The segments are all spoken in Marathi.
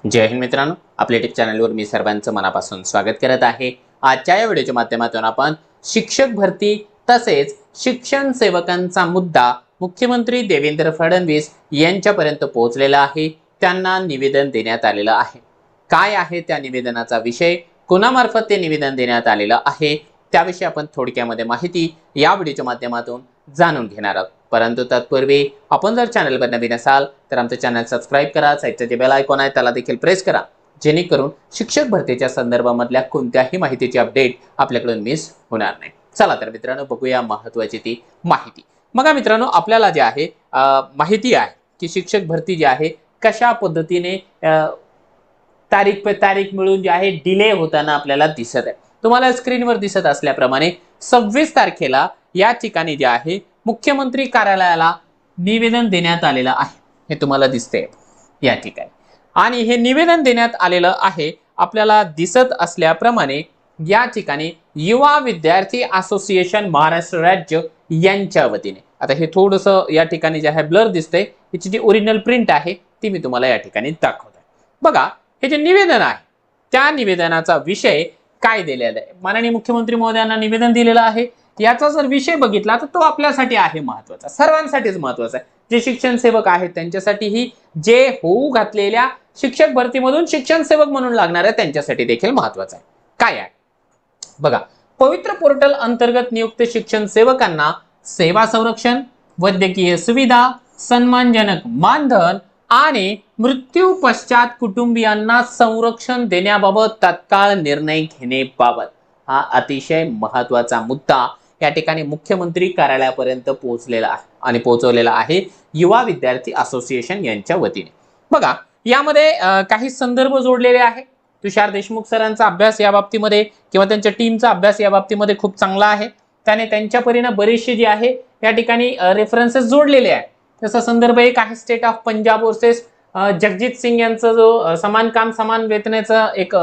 जय हिंद मित्रांनो, आपल्या यूट्यूब चॅनलवर मी सर्वांचं मनापासून स्वागत करत आहे। आजच्या या व्हिडिओच्या माध्यमातून आपण शिक्षक भरती तसेच शिक्षण सेवकांचा मुद्दा मुख्यमंत्री देवेंद्र फडणवीस यांच्यापर्यंत पोहोचलेला आहे। त्यांना निवेदन देण्यात आलेलं आहे। काय आहे त्या निवेदनाचा विषय, कोणामार्फत ते निवेदन देण्यात आलेलं आहे, त्याविषयी आपण थोडक्यामध्ये माहिती या व्हिडिओच्या माध्यमातून जाणून घेणार आहोत। परंतु तत्पूर्वी आपण जर चॅनलवर नवीन असाल तर आमचं चॅनल सबस्क्राइब करा, साईडचं जे बेल आयकॉन आहे त्याला देखील प्रेस करा, जेणेकरून शिक्षक भरतीच्या संदर्भामधल्या कोणत्याही माहितीची अपडेट आपल्याकडून मिस होणार नाही। चला तर मित्रांनो, बघूया महत्त्वाची ती माहिती। बघा मित्रांनो, आपल्याला जे आहे माहिती आहे की शिक्षक भरती जी आहे कशा पद्धतीने तारीख पे तारीख मिळून जे आहे डिले होताना आपल्याला दिसत आहे। तुम्हाला स्क्रीनवर दिसत असल्याप्रमाणे 26 तारखेला या ठिकाणी जे आहे मुख्यमंत्री कार्यालयाला निवेदन देण्यात आलेलं आहे। हे तुम्हाला दिसते या ठिकाणी, आणि हे निवेदन देण्यात आलेलं आहे आपल्याला दिसत असल्याप्रमाणे या ठिकाणी युवा विद्यार्थी असोसिएशन महाराष्ट्र राज्य यांच्या वतीने। आता हे थोडंसं या ठिकाणी जे आहे ब्लर दिसतंय, याची जी ओरिजिनल प्रिंट आहे ती मी तुम्हाला या ठिकाणी दाखवतोय। बघा, हे जे निवेदन आहे त्या निवेदनाचा विषय काय दिलेला आहे, माननीय मुख्यमंत्री महोदयांना निवेदन दिलेलं आहे। याचा जर विषय बघितला तर तो आपल्यासाठी आहे महत्त्वाचा, सर्वांसाठीच महत्त्वाचा आहे। जे शिक्षण सेवक आहेत त्यांच्यासाठीही, जे होऊ घातलेल्या शिक्षक भरतीमधून शिक्षण सेवक म्हणून लागणार आहे त्यांच्यासाठी देखील महत्त्वाचा आहे। काय आहे बघा, पवित्र पोर्टल अंतर्गत नियुक्त शिक्षण सेवकांना सेवा संरक्षण, वैद्यकीय सुविधा, सन्मानजनक मानधन आणि मृत्यू पश्चात कुटुंबियांना संरक्षण देण्याबाबत तत्काळ निर्णय घेण्याबाबत हा अतिशय महत्त्वाचा मुद्दा या ठिकाणी मुख्यमंत्री कार्यालयापर्यंत पोहोचलेला आहे आणि पोहोचवलेला आहे युवा विद्यार्थी असोसिएशन यांच्या वतीने। बघा, यामध्ये काही संदर्भ जोडलेले आहे। तुषार देशमुख सरांचा अभ्यास या बाबतीमध्ये किंवा त्यांच्या टीमचा अभ्यास या बाबतीमध्ये खूप चांगला आहे। त्याने त्यांच्या परीने बरेचसे जे आहे या ठिकाणी रेफरन्सेस जोडलेले आहेत। तसा संदर्भ एक आहे state of Punjab versus Jagjit Singh यांचा जो समान काम समान वेतनाचा एक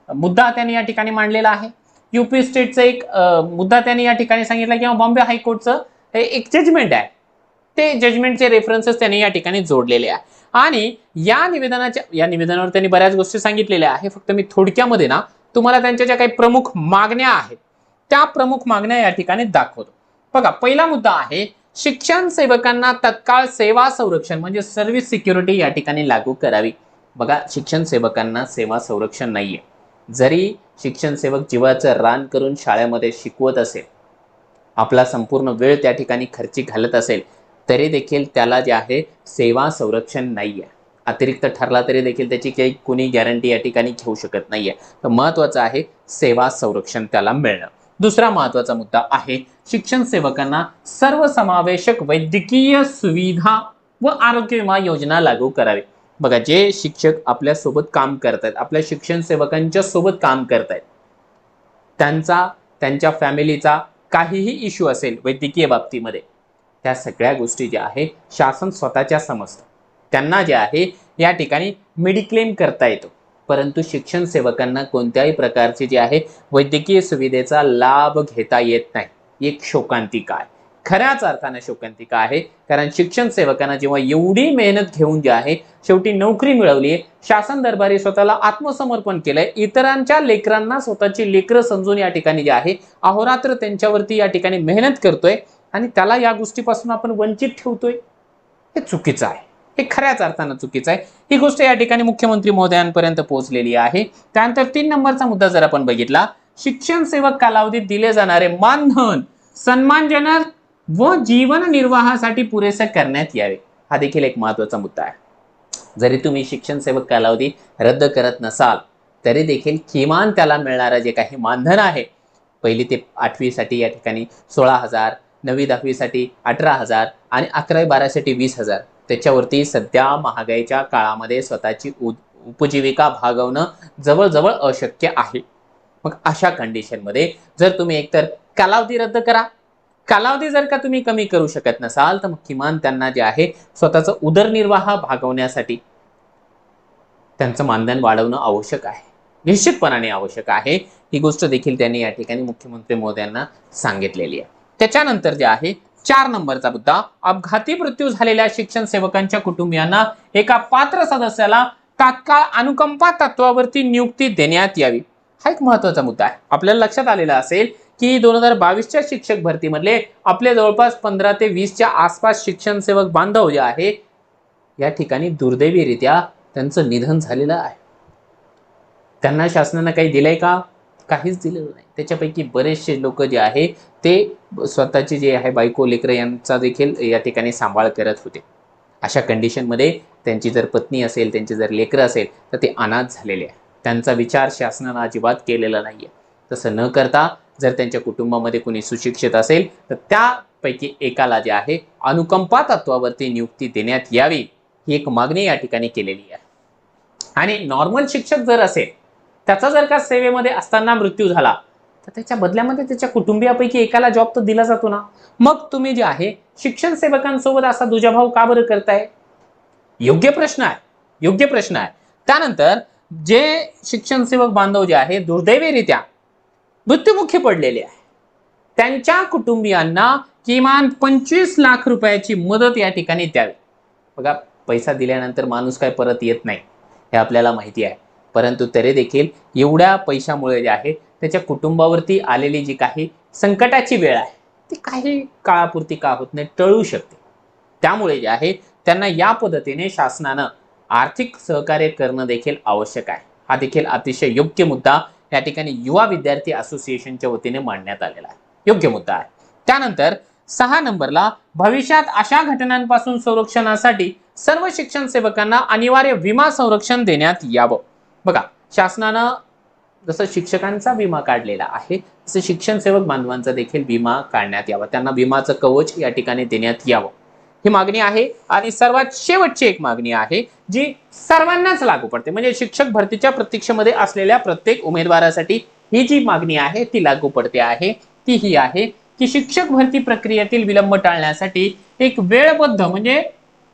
मुद्दा त्यांनी या ठिकाणी मांडलेला आहे। यूपी स्टेटचा एक मुद्दा त्यांनी या ठिकाणी सांगितला, किंवा बॉम्बे हायकोर्टचं एक जजमेंट आहे, ते जजमेंटचे रेफरन्सेस त्यांनी या ठिकाणी जोडलेले आहे। आणि या निवेदनावर त्यांनी बऱ्याच गोष्टी सांगितलेल्या आहे। फक्त मी थोडक्यामध्ये ना तुम्हाला त्यांच्या ज्या काही प्रमुख मागण्या आहेत त्या प्रमुख मागण्या या ठिकाणी दाखवतो। बघा, पहिला मुद्दा आहे शिक्षण सेवकांना तत्काळ सेवा संरक्षण म्हणजे सर्व्हिस सिक्युरिटी या ठिकाणी लागू करावी। बघा, शिक्षण सेवकांना सेवा संरक्षण नाहीये। जरी शिक्षण सेवक जीवाचं रान करून शाळेमध्ये शिकवत असेल, आपला संपूर्ण वेळ त्या ठिकाणी खर्ची घालत असेल, तरी देखील त्याला जे आहे सेवा संरक्षण नाहीये। अतिरिक्त ठरला तरी देखील त्याची काही कोणी गॅरंटी या ठिकाणी घेऊ शकत नाहीये। तर महत्त्वाचं आहे सेवा संरक्षण त्याला मिळणं। दुसरा महत्त्वाचा मुद्दा आहे शिक्षण सेवकांना सर्वसमावेशक वैद्यकीय सुविधा व आरोग्य विमा योजना लागू करावी। बघा, जे शिक्षक आपल्या सोबत काम करतात, आपल्या शिक्षण सेवकांच्या सोबत काम करतात, त्यांच्या फॅमिलीचा काहीही इश्यू असेल वैद्यकीय बाबतीमध्ये, त्या सगळ्या गोष्टी ज्या आहे शासन स्वतःच्या समजतं। त्यांना जे आहे या ठिकाणी मेडिक्लेम करता येतो, परंतु शिक्षण सेवकांना कोणत्याही प्रकारची जी आहे वैद्यकीय सुविधेचा लाभ घेता येत नाही। एक शोकांतिका आहे, खऱ्याच अर्थाने शोकांतिका आहे। कारण शिक्षण सेवकांना जेव्हा एवढी मेहनत घेऊन जे आहे शेवटी नोकरी मिळवली, शासन दरबारी स्वतःला आत्मसमर्पण केलंय, इतरांच्या लेकरांना स्वतःची लेकरं समजून या ठिकाणी जे आहे अहोरात्र त्यांच्यावरती या ठिकाणी मेहनत करतोय, आणि त्याला या गोष्टीपासून आपण वंचित ठेवतोय, हे चुकीचं आहे। हे खऱ्याच अर्थानं चुकीचं आहे। ही गोष्ट या ठिकाणी मुख्यमंत्री महोदयांपर्यंत पोहोचलेली आहे। त्यानंतर 3 नंबरचा मुद्दा जर आपण बघितला, शिक्षण सेवक कालावधीत दिले जाणारे मानधन सन्मानजनक व जीवन निर्वाहासाठी पुरेसे करण्यात यावे। हा देखील एक महत्त्वाचा मुद्दा आहे। जरी तुम्ही शिक्षण सेवक कालावधी रद्द करत नसाल तरी देखील किमान त्याला मिळणारं जे काही मानधन आहे, पहिली ते 8वी साठी या ठिकाणी 16,000, 9वी 10वी साठी 18,000 आणि 11वी 12वी साठी 20,000, त्याच्यावरती सध्या महागाईच्या काळामध्ये स्वतःची उपजीविका भागवणं जवळजवळ अशक्य आहे। मग अशा कंडिशनमध्ये जर तुम्ही एकतर कालावधी रद्द करा, कालावधी जर का तुम्ही कमी करू शकत नसाल तर मग किमान त्यांना जे आहे स्वतःचा उदरनिर्वाह भागवण्यासाठी त्यांचं मानधन वाढवणं आवश्यक आहे, निश्चितपणाने आवश्यक आहे। ही गोष्ट देखील त्यांनी या ठिकाणी मुख्यमंत्री महोदयांना सांगितलेली आहे। त्याच्यानंतर जे आहे 4 नंबरचा मुद्दा, अपघाती मृत्यू झालेल्या शिक्षण सेवकांच्या कुटुंबियांना एका पात्र सदस्याला तात्काळ अनुकंपा तत्वावरती नियुक्ती देण्यात यावी, हा एक महत्वाचा मुद्दा आहे. आपल्याला लक्षात आलेला असेल की 2022च्या शिक्षक भरतीमधले आपले जवळपास 15 ते 20च्या आसपास शिक्षण सेवक बांधव जे आहे या ठिकाणी दुर्दैवीरित्या त्यांचं निधन झालेलं आहे. त्यांना शासनानं काही दिलंय का? काहीच दिलेलं नाही. त्याच्यापैकी बरेचसे लोक जे आहे ते स्वतःचे जे आहे बायको लेकरं यांचा देखील या ठिकाणी सांभाळ करत होते. अशा कंडिशनमध्ये त्यांची जर पत्नी असेल, त्यांची जर लेकरं असेल तर ते अनाथ झालेले आहे. त्यांचा विचार शासनानं अजिबात केलेला नाहीये. तसं न करता जर त्यांच्या कुटुंबामध्ये कोणी सुशिक्षित असेल तर त्यापैकी एकाला जे आहे अनुकंपा तत्वावरती नियुक्ती देण्यात यावी, ही एक मागणी या ठिकाणी केलेली आहे. आणि नॉर्मल शिक्षक जर असेल, त्याचा जर का सेवेमध्ये असताना मृत्यू झाला तर त्याच्या बदल्यामध्ये त्याच्या कुटुंबियापैकी एकाला जॉब तर दिला जातो ना. मग तुम्ही जे आहे शिक्षण सेवकांसोबत असा दुजाभाव का बरं करताय? योग्य प्रश्न आहे, योग्य प्रश्न आहे. त्यानंतर जे शिक्षण सेवक बांधव जे आहे दुर्दैवीरित्या मृत्युमुखी पडलेले आहे, त्यांच्या कुटुंबियांना किमान 25 लाख रुपयाची मदत या ठिकाणी द्यावी. बघा, पैसा दिल्यानंतर माणूस काय परत येत नाही हे आपल्याला माहिती आहे, परंतु तरी देखील एवढ्या पैशामुळे जे आहे त्याच्या कुटुंबावरती आलेली जी काही संकटाची वेळ आहे ती काही काळापुरती का होत नाही, टळू शकते. त्यामुळे जे आहे त्यांना या पद्धतीने शासनानं आर्थिक सहकार्य करणं देखील आवश्यक आहे. हा देखील अतिशय योग्य मुद्दा या ठिकाणी युवा विद्यार्थी असोसिएशनच्या वतीने मांडण्यात आलेला आहे. योग्य मुद्दा आहे. त्यानंतर 6 नंबरला भविष्यात अशा घटनांपासून संरक्षणासाठी सर्व शिक्षण सेवकांना अनिवार्य विमा संरक्षण देण्यात यावं. बघा, शासनानं जसं शिक्षकांचा विमा काढलेला आहे तसं शिक्षण सेवक बांधवांचा देखील विमा काढण्यात यावा. त्यांना विमाचं कवच या ठिकाणी देण्यात यावं, ही मागणी आहे. आणि सर्वात शेवटची एक मागणी आहे जी सर्वांनाच लागू पडते, म्हणजे शिक्षक भरतीच्या प्रतीक्षेमध्ये असलेल्या प्रत्येक उमेदवारासाठी ही जी मागणी आहे ती लागू पडते आहे. ती ही आहे की शिक्षक भरती प्रक्रियेतील विलंब टाळण्यासाठी एक वेळबद्ध म्हणजे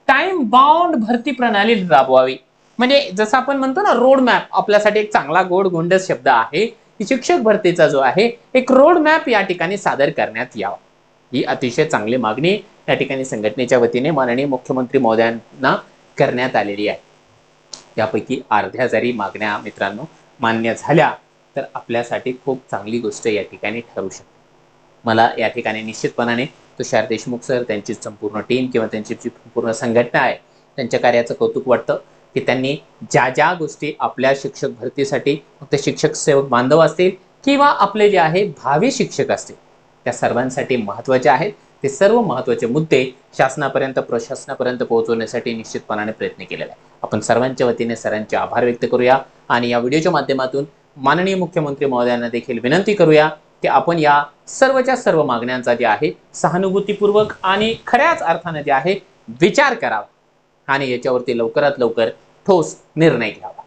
टाइम बाउंड भरती प्रणाली राबवावी. म्हणजे जसं आपण म्हणतो ना रोड मॅप, आपल्यासाठी एक चांगला गोड गोंडस शब्द आहे की शिक्षक भरतीचा जो आहे एक रोड मॅप या ठिकाणी सादर करण्यात यावा. ही अतिशय चांगली मागणी या ठिकाणी संघटनेच्या वतीने माननीय मुख्यमंत्री महोदयांना करण्यात आलेली आहे. यापैकी अर्ध्या जरी मागण्या मित्रांनो मान्य झाल्या तर आपल्यासाठी खूप चांगली गोष्ट या ठिकाणी ठरू शकते. मला या ठिकाणी निश्चितपणाने तुषार देशमुख सर, त्यांची संपूर्ण टीम किंवा त्यांची जी पूर्ण संघटना आहे त्यांच्या कार्याचं कौतुक वाटतं की त्यांनी ज्या ज्या गोष्टी आपल्या शिक्षक भरतीसाठी, फक्त शिक्षक सेवक बांधव असतील किंवा आपले जे आहे भावी शिक्षक असतील, त्या सर्वांसाठी महत्त्वाचे आहेत, ते सर्व महत्त्वाचे मुद्दे शासनापर्यंत, प्रशासनापर्यंत पोहोचवण्यासाठी निश्चितपणाने प्रयत्न केलेला आहे. आपण सर्वांच्या वतीने सरांचे आभार व्यक्त करूया आणि या व्हिडिओच्या माध्यमातून माननीय मुख्यमंत्री महोदयांना देखील विनंती करूया की आपण या सर्वच्या सर्व मागण्यांचा जे आहे सहानुभूतीपूर्वक आणि खऱ्याच अर्थाने जे आहे विचार करावा आणि याच्यावरती लवकरात लवकर ठोस निर्णय घ्यावा.